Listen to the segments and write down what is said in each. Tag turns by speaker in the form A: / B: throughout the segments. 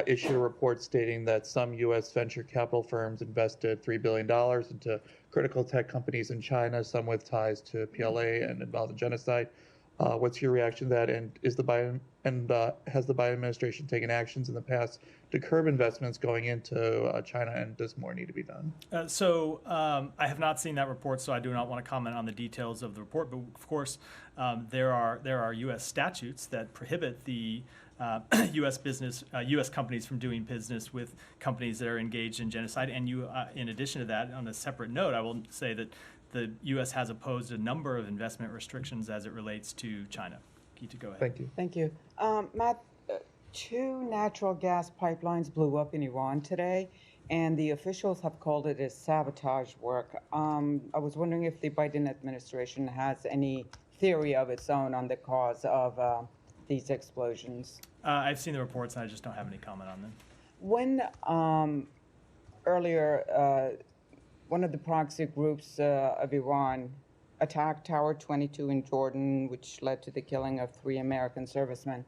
A: issued a report stating that some U.S. venture capital firms invested $3 billion into critical tech companies in China, some with ties to PLA and involved in genocide. What's your reaction to that? And has the Biden administration taken actions in the past to curb investments going into China, and does more need to be done?
B: I have not seen that report, so I do not want to comment on the details of the report. But of course, there are U.S. statutes that prohibit the U.S. companies from doing business with companies that are engaged in genocide. And in addition to that, on a separate note, I will say that the U.S. has opposed a number of investment restrictions as it relates to China. Geeta, go ahead.
A: Thank you.
C: Thank you. Matt, two natural gas pipelines blew up in Iran today, and the officials have called it as sabotage work. I was wondering if the Biden administration has any theory of its own on the cause of these explosions.
B: I've seen the reports, and I just don't have any comment on them.
C: When earlier, one of the proxy groups of Iran attacked Tower 22 in Jordan, which led to the killing of 3 American servicemen,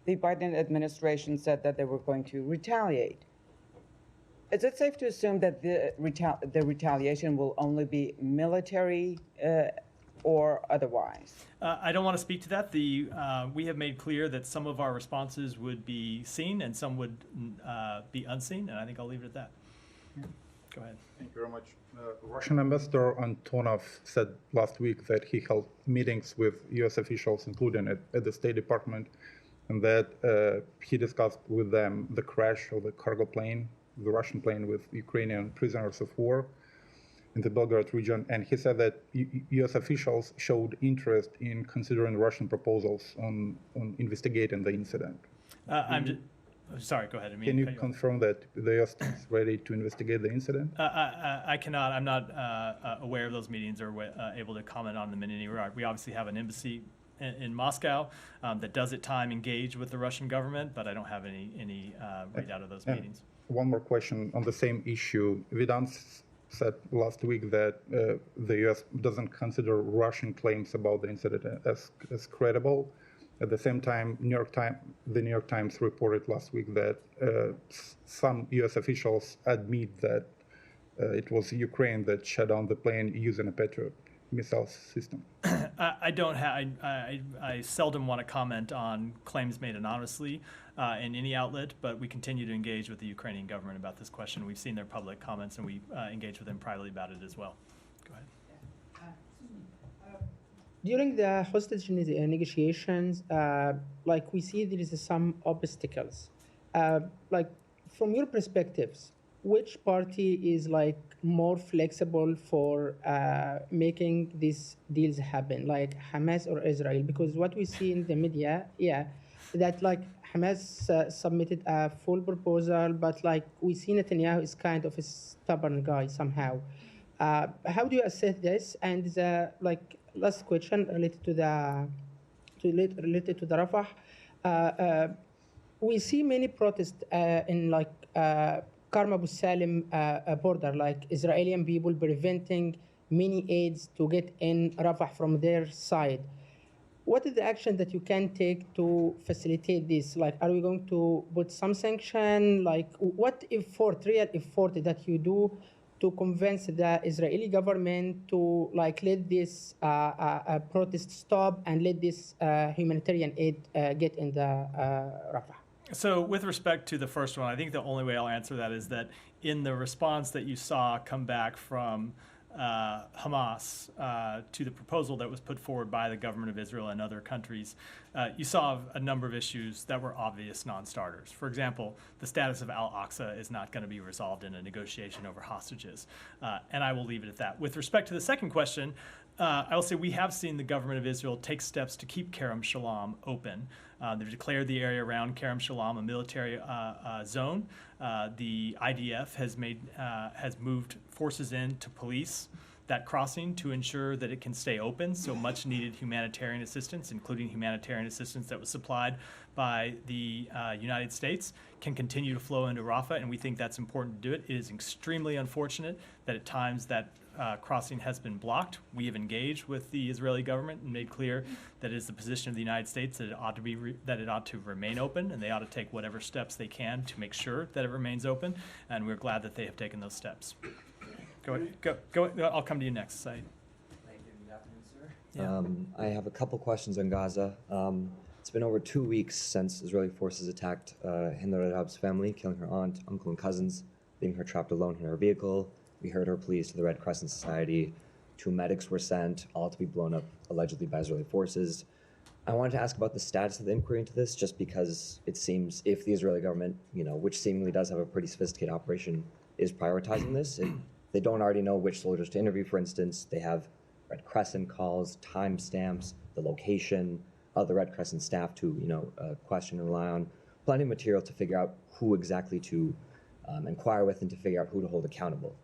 C: the Biden administration said that they were going to retaliate. Is it safe to assume that the retaliation will only be military or otherwise?
B: I don't want to speak to that. We have made clear that some of our responses would be seen and some would be unseen, and I think I'll leave it at that. Go ahead.
D: Thank you very much. Russian Ambassador Antonov said last week that he held meetings with U.S. officials, including at the State Department, and that he discussed with them the crash of the cargo plane, the Russian plane with Ukrainian prisoners of war in the Belgorod region. And he said that U.S. officials showed interest in considering Russian proposals on investigating the incident.
B: Sorry, go ahead.
D: Can you confirm that the U.S. is ready to investigate the incident?
B: I cannot. I'm not aware of those meetings or able to comment on them in any regard. We obviously have an embassy in Moscow that does at time engage with the Russian government, but I don't have any readout of those meetings.
D: One more question on the same issue. Vidant said last week that the U.S. doesn't consider Russian claims about the incident as credible. At the same time, the New York Times reported last week that some U.S. officials admit that it was Ukraine that shut down the plane using a Patriot missile system.
B: I seldom want to comment on claims made anonymously in any outlet, but we continue to engage with the Ukrainian government about this question. We've seen their public comments, and we engage with them privately about it as well. Go ahead.
E: During the hostage negotiations, we see there is some obstacles. From your perspectives, which party is more flexible for making these deals happen, like Hamas or Israel? Because what we see in the media, that Hamas submitted a full proposal, but we see Netanyahu is kind of a stubborn guy somehow. How do you assess this? And the last question related to the Rafah, we see many protests in Karm Abu Salim border, Israeli people preventing many aids to get in Rafah from their side. What is the action that you can take to facilitate this? Are we going to put some sanction? What real effort that you do to convince the Israeli government to let this protest stop and let this humanitarian aid get in the Rafah?
B: So with respect to the first one, I think the only way I'll answer that is that in the response that you saw come back from Hamas to the proposal that was put forward by the government of Israel and other countries, you saw a number of issues that were obvious non-starters. For example, the status of Al-Aqsa is not going to be resolved in a negotiation over hostages. And I will leave it at that. With respect to the second question, I will say we have seen the government of Israel take steps to keep Kerem Shalom open. They've declared the area around Kerem Shalom a military zone. The IDF has moved forces in to police that crossing to ensure that it can stay open. So much needed humanitarian assistance, including humanitarian assistance that was supplied by the United States, can continue to flow into Rafah, and we think that's important to do it. It is extremely unfortunate that at times that crossing has been blocked. We have engaged with the Israeli government and made clear that it is the position of the United States that it ought to be that it ought to remain open, and they ought to take whatever steps they can to make sure that it remains open. And we're glad that they have taken those steps. Go. I'll come to you next, Said.
F: Thank you. Good afternoon, sir. I have a couple questions on Gaza. It's been over 2 weeks since Israeli forces attacked Hinds' family, killing her aunt, uncle, and cousins, leaving her trapped alone in her vehicle. We heard her pleas to the Red Crescent Society. 2 medics were sent, all to be blown up allegedly by Israeli forces. I wanted to ask about the status of the inquiry into this, just because it seems if the Israeli government, which seemingly does have a pretty sophisticated operation, is prioritizing this, they don't already know which soldiers to interview, for instance. They have Red Crescent calls, timestamps, the location of the Red Crescent staff to, question and rely on. Plenty of material to figure out who exactly to inquire with and to figure out who to hold accountable.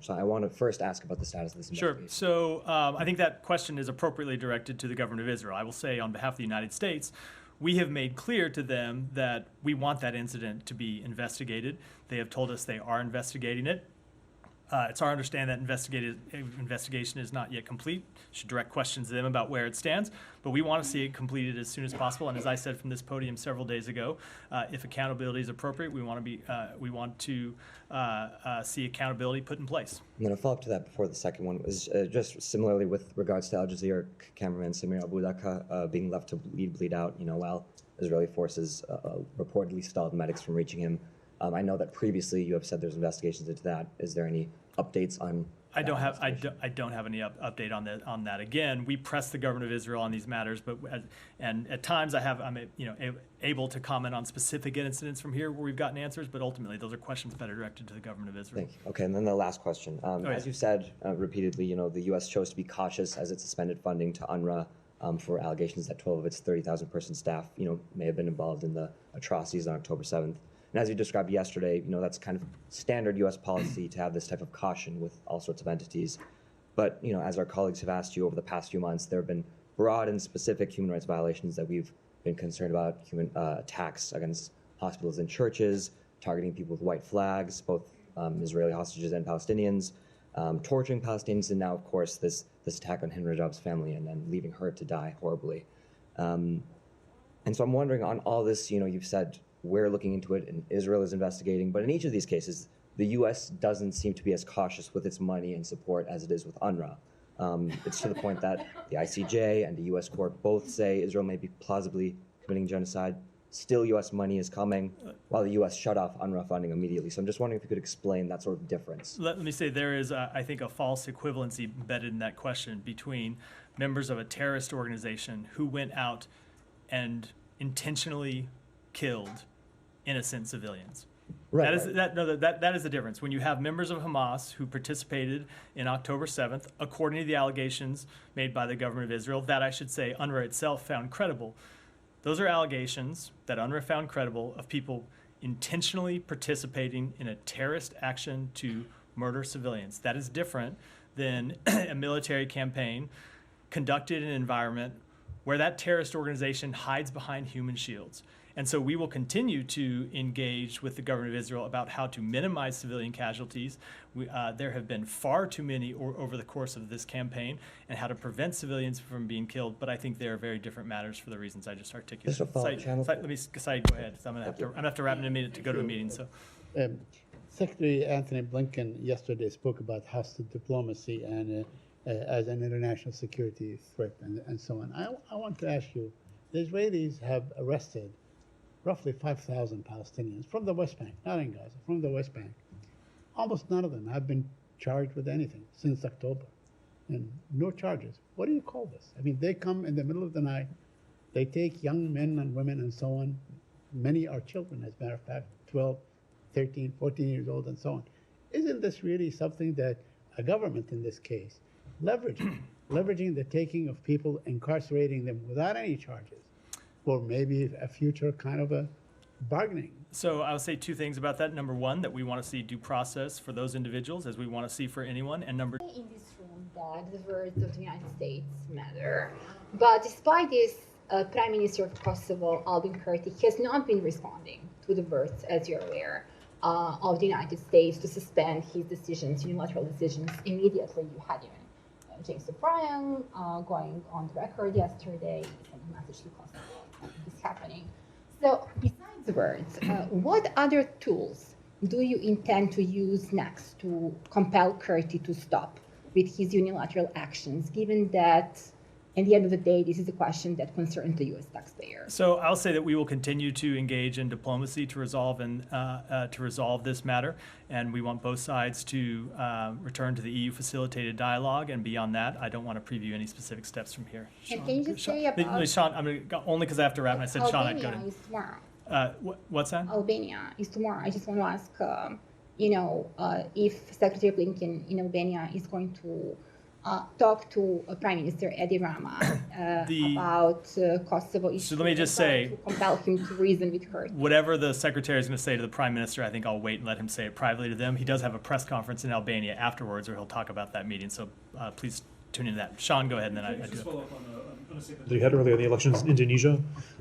F: So I want to first ask about the status of this investigation.
B: Sure. So I think that question is appropriately directed to the government of Israel. I will say on behalf of the United States, we have made clear to them that we want that incident to be investigated. They have told us they are investigating it. It's our understanding that investigation is not yet complete. Should direct questions to them about where it stands, but we want to see it completed as soon as possible. And as I said from this podium several days ago, if accountability is appropriate, we want to see accountability put in place.
F: I'm going to follow up to that before the second one. Was just similarly with regards to Al Jazeera cameraman Samir Abu Daqqa being left to bleed out, while Israeli forces reportedly stalled medics from reaching him. I know that previously you have said there's investigations into that. Is there any updates on?
B: I don't have any update on that. Again, we press the government of Israel on these matters, and at times I'm able to comment on specific incidents from here where we've gotten answers, but ultimately those are questions better directed to the government of Israel.
F: Thank you. Okay, and then the last question. As you said repeatedly, the U.S. chose to be cautious as it suspended funding to UNRWA for allegations that 12 of its 30,000-person staff, may have been involved in the atrocities on October 7th. And as you described yesterday, that's kind of standard U.S. policy to have this type of caution with all sorts of entities. But, as our colleagues have asked you over the past few months, there have been broad and specific human rights violations that we've been concerned about, human attacks against hospitals and churches, targeting people with white flags, both Israeli hostages and Palestinians, torturing Palestinians, and now, of course, this attack on Hinds' family and then leaving her to die horribly. And so I'm wondering, on all this, you've said we're looking into it and Israel is investigating, but in each of these cases, the U.S. doesn't seem to be as cautious with its money and support as it is with UNRWA. It's to the point that the ICJ and the U.S. court both say Israel may be plausibly committing genocide. Still, U.S. money is coming, while the U.S. shut off UNRWA funding immediately. So I'm just wondering if you could explain that sort of difference.
B: Let me say there is, I think, a false equivalency embedded in that question between members of a terrorist organization who went out and intentionally killed innocent civilians.
F: Right,
B: that is the difference. When you have members of Hamas who participated in October 7th, according to the allegations made by the government of Israel, that I should say UNRWA itself found credible. Those are allegations that UNRWA found credible of people intentionally participating in a terrorist action to murder civilians. That is different than a military campaign conducted in an environment where that terrorist organization hides behind human shields. And so we will continue to engage with the government of Israel about how to minimize civilian casualties. There have been far too many over the course of this campaign, and how to prevent civilians from being killed. But I think they are very different matters for the reasons I just articulated. Said, go ahead. I'm going to have to wrap in a minute to go to a meeting. So,
G: Secretary Anthony Blinken yesterday spoke about hostile diplomacy and as an international security threat and so on. I want to ask you, the Israelis have arrested roughly 5,000 Palestinians from the West Bank, not in Gaza, from the West Bank. Almost none of them have been charged with anything since October, and no charges. What do you call this? I mean, they come in the middle of the night, they take young men and women and so on. Many are children, as a matter of fact, 12, 13, 14 years old and so on. Isn't this really something that a government in this case, leveraging the taking of people, incarcerating them without any charges, or maybe a future kind of a bargaining?
B: So I'll say two things about that. Number one, that we want to see due process for those individuals, as we want to see for anyone. And number
H: in this room, that the words of the United States matter. But despite this, Prime Minister of Kosovo, Albin Kurti, has not been responding to the words, as you're aware, of the United States to suspend his decisions, unilateral decisions, immediately. You had even James O'Brien going on the record yesterday, sending a message to Kosovo, this is happening. So besides the words, what other tools do you intend to use next to compel Kurti to stop with his unilateral actions, given that at the end of the day, this is a question that concerns the U.S. taxpayer?
B: So I'll say that we will continue to engage in diplomacy to resolve this matter, and we want both sides to return to the EU facilitated dialogue. And beyond that, I don't want to preview any specific steps from here.
H: And can you just say about
B: Sean? I'm going to only because I have to wrap. And I said, Sean, I'd go
H: Albania
B: to.
H: is tomorrow.
B: What's that?
H: Albania is tomorrow. I just want to ask, if Secretary Blinken in Albania is going to talk to Prime Minister Edi Rama about Kosovo issues.
B: So let me just say,
H: to compel him to reason with her.
B: Whatever the secretary is going to say to the prime minister, I think I'll wait and let him say it privately to them. He does have a press conference in Albania afterwards where he'll talk about that meeting. So please tune into that. Sean, go ahead, and then I do.
I: Follow up on a statement that you had earlier on the elections in Indonesia.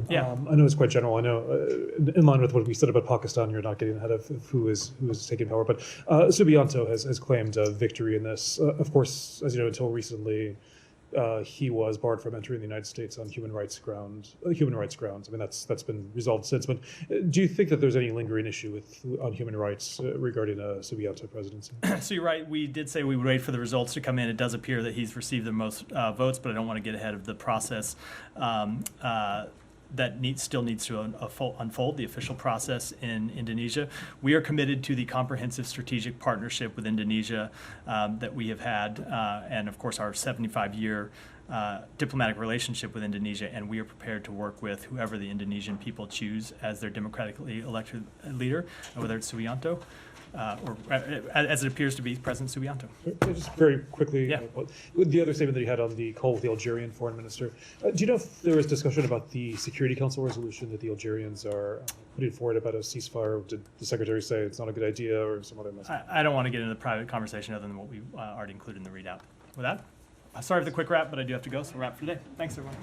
B: Yeah.
I: I know it's quite general. I know in line with what we said about Pakistan, you're not getting ahead of who is taking power. But Subianto has claimed a victory in this. Of course, as you know, until recently, he was barred from entering the United States on human rights grounds. I mean, that's been resolved since. But do you think that there's any lingering issue on human rights regarding a Subianto presidency?
B: So you're right. We did say we would wait for the results to come in. It does appear that he's received the most votes, but I don't want to get ahead of the process that still needs to unfold, the official process in Indonesia. We are committed to the comprehensive strategic partnership with Indonesia that we have had, and of course our 75-year diplomatic relationship with Indonesia, and we are prepared to work with whoever the Indonesian people choose as their democratically elected leader, whether it's Subianto or as it appears to be President Subianto.
I: Just very quickly,
B: Yeah.
I: The other statement that you had on the call with the Algerian foreign minister, do you know if there was discussion about the Security Council resolution that the Algerians are putting forward about a ceasefire? Did the secretary say it's not a good idea or some other message?
B: I don't want to get into the private conversation other than what we already included in the readout. With that, sorry for the quick wrap, but I do have to go, so we'll wrap for today. Thanks, everyone.